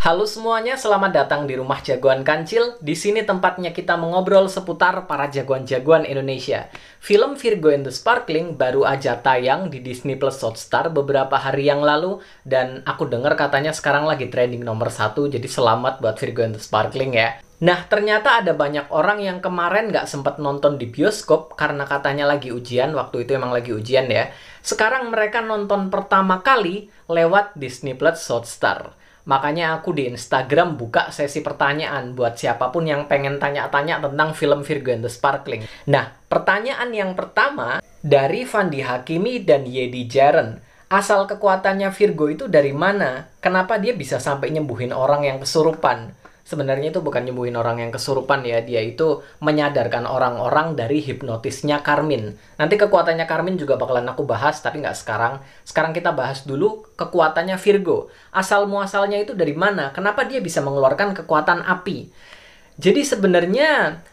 Halo semuanya, selamat datang di Rumah Jagoan Kancil. Di sini tempatnya kita mengobrol seputar para jagoan-jagoan Indonesia. Film Virgo and the Sparkling baru aja tayang di Disney Plus Hotstar beberapa hari yang lalu, dan aku dengar katanya sekarang lagi trending nomor 1, jadi selamat buat Virgo and the Sparkling ya. Nah, ternyata ada banyak orang yang kemarin nggak sempat nonton di bioskop karena katanya lagi ujian, waktu itu emang lagi ujian ya. Sekarang mereka nonton pertama kali lewat Disney Plus Hotstar. Makanya aku di Instagram buka sesi pertanyaan buat siapapun yang pengen tanya-tanya tentang film Virgo and the Sparkling. Nah, pertanyaan yang pertama dari Fandi Hakimi dan Yedi Jaren. Asal kekuatannya Virgo itu dari mana? Kenapa dia bisa sampai nyembuhin orang yang kesurupan? Sebenarnya itu bukan nyembuhin orang yang kesurupan ya, dia itu menyadarkan orang-orang dari hipnotisnya Karmin. Nanti kekuatannya Karmin juga bakalan aku bahas, tapi nggak sekarang. Sekarang kita bahas dulu kekuatannya Virgo. Asal-muasalnya itu dari mana? Kenapa dia bisa mengeluarkan kekuatan api? Jadi sebenarnya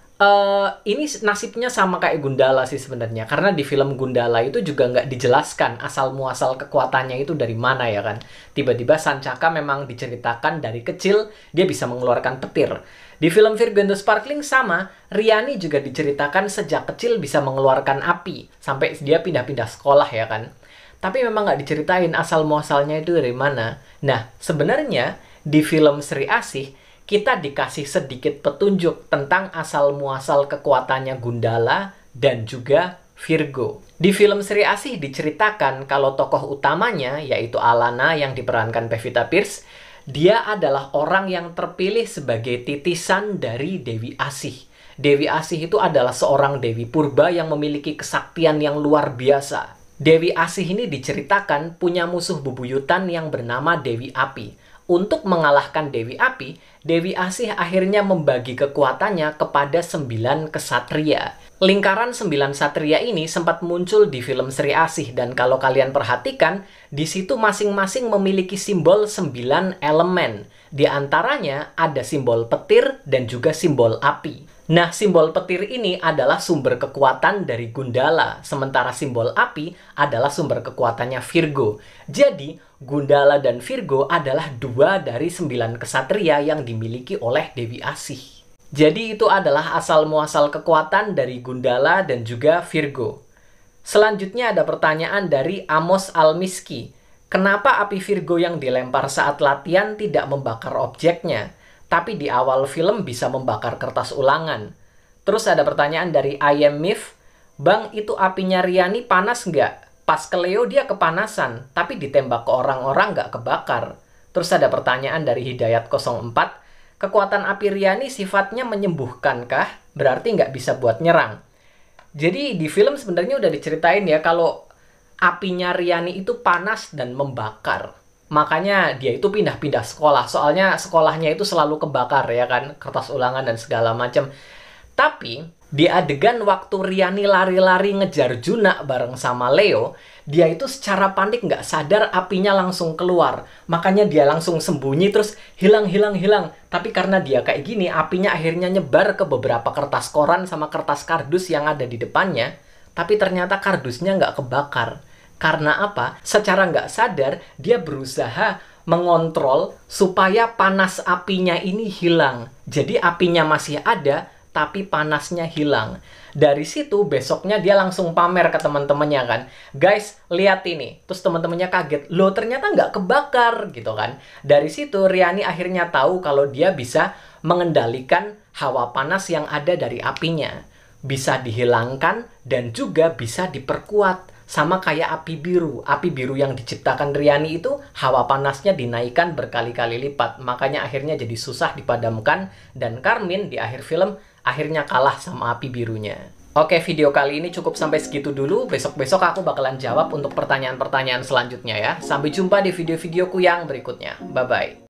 ini nasibnya sama kayak Gundala sih sebenarnya. Karena di film Gundala itu juga nggak dijelaskan asal-muasal kekuatannya itu dari mana ya kan. Tiba-tiba Sancaka memang diceritakan dari kecil dia bisa mengeluarkan petir. Di film Virgo and the Sparkling sama, Riani juga diceritakan sejak kecil bisa mengeluarkan api. Sampai dia pindah-pindah sekolah ya kan. Tapi memang nggak diceritain asal-muasalnya itu dari mana. Nah, sebenarnya di film Sri Asih, kita dikasih sedikit petunjuk tentang asal-muasal kekuatannya Gundala dan juga Virgo. Di film Sri Asih diceritakan kalau tokoh utamanya, yaitu Alana yang diperankan Pevita Pierce, dia adalah orang yang terpilih sebagai titisan dari Dewi Asih. Dewi Asih itu adalah seorang Dewi Purba yang memiliki kesaktian yang luar biasa. Dewi Asih ini diceritakan punya musuh bebuyutan yang bernama Dewi Api. Untuk mengalahkan Dewi Api, Dewi Asih akhirnya membagi kekuatannya kepada 9 kesatria. Lingkaran 9 satria ini sempat muncul di film Sri Asih, dan kalau kalian perhatikan, di situ masing-masing memiliki simbol 9 elemen. Di antaranya ada simbol petir dan juga simbol api. Nah, simbol petir ini adalah sumber kekuatan dari Gundala, sementara simbol api adalah sumber kekuatannya Virgo. Jadi, Gundala dan Virgo adalah 2 dari 9 kesatria yang dimiliki oleh Dewi Asih. Jadi, itu adalah asal-muasal kekuatan dari Gundala dan juga Virgo. Selanjutnya ada pertanyaan dari Amos Almiski. Kenapa api Virgo yang dilempar saat latihan tidak membakar objeknya? Tapi di awal film bisa membakar kertas ulangan. Terus ada pertanyaan dari I Am Mif. Bang, itu apinya Riani panas nggak? Pas ke Leo dia kepanasan, tapi ditembak ke orang-orang nggak kebakar. Terus ada pertanyaan dari Hidayat 04. Kekuatan api Riani sifatnya menyembuhkankah? Berarti nggak bisa buat nyerang. Jadi di film sebenarnya udah diceritain ya kalau apinya Riani itu panas dan membakar. Makanya dia itu pindah-pindah sekolah. Soalnya sekolahnya itu selalu kebakar ya kan. Kertas ulangan dan segala macam. Tapi di adegan waktu Riani lari-lari ngejar Juna bareng sama Leo, dia itu secara panik nggak sadar apinya langsung keluar. Makanya dia langsung sembunyi terus hilang. Tapi karena dia kayak gini, apinya akhirnya nyebar ke beberapa kertas koran sama kertas kardus yang ada di depannya. Tapi ternyata kardusnya nggak kebakar. Karena apa? Secara nggak sadar, dia berusaha mengontrol supaya panas apinya ini hilang. Jadi apinya masih ada, tapi panasnya hilang. Dari situ, besoknya dia langsung pamer ke teman-temannya kan. Guys, lihat ini. Terus teman-temannya kaget. Loh, ternyata nggak kebakar gitu kan. Dari situ, Riani akhirnya tahu kalau dia bisa mengendalikan hawa panas yang ada dari apinya. Bisa dihilangkan dan juga bisa diperkuat. Sama kayak api biru. Api biru yang diciptakan Riani itu hawa panasnya dinaikkan berkali-kali lipat. Makanya akhirnya jadi susah dipadamkan. Dan Karmin di akhir film akhirnya kalah sama api birunya. Oke, video kali ini cukup sampai segitu dulu. Besok-besok aku bakalan jawab untuk pertanyaan-pertanyaan selanjutnya ya. Sampai jumpa di video-videoku yang berikutnya. Bye-bye.